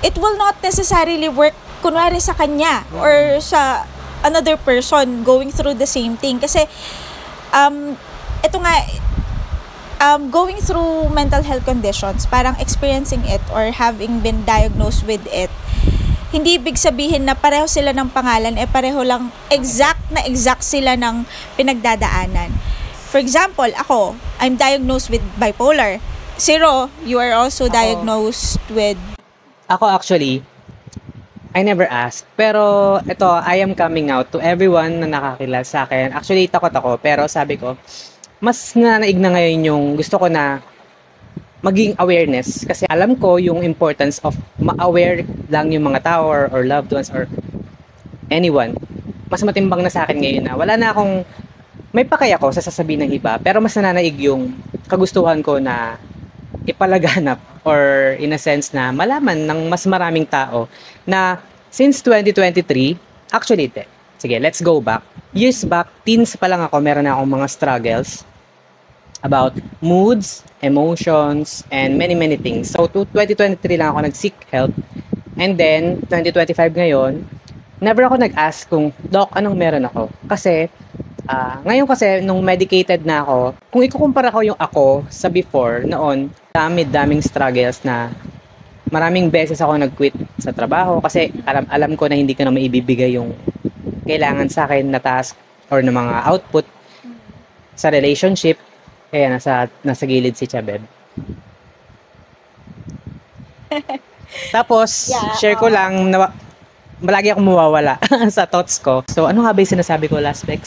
it will not necessarily work kunwari sa kanya or sa another person going through the same thing. Kasi, ito nga, going through mental health conditions, parang experiencing it or having been diagnosed with it, hindi ibig sabihin na pareho sila ng pangalan, pareho lang exact sila ng pinagdadaanan. For example, ako, I'm diagnosed with bipolar. Zero, you are also diagnosed with... Ako actually, I never asked. Pero ito, I am coming out to everyone na nakakilala sa akin. Actually, takot ako. Pero sabi ko, mas nanaig na ngayon yung gusto ko na maging awareness. Kasi alam ko yung importance of ma-aware lang yung mga tao or loved ones or anyone. Mas matimbang na sa akin ngayon na wala na akong may pakay ako sa sasabihin ng iba. Pero mas nananaig yung kagustuhan ko na ipalaganap or in a sense na malaman ng mas maraming tao na since 2023, actually, sige, let's go back. Years back, teens pa lang ako, meron na akong mga struggles about moods, emotions, and many things. So, 2023 lang ako nag-seek help. And then, 2025 ngayon, never ako nag-ask kung, Doc, anong meron ako? Kasi, ngayon kasi, nung medicated na ako, kung ikukumpara ko yung ako sa before, noon, daming struggles na maraming beses ako nag-quit sa trabaho kasi alam ko na hindi ko na maibibigay yung kailangan sa akin na task or na mga output sa relationship. Kaya nasa gilid si Chabeb. Tapos, share ko lang na malagi akong mawawala sa thoughts ko. So, ano nga ba yung sinasabi ko last, Bex?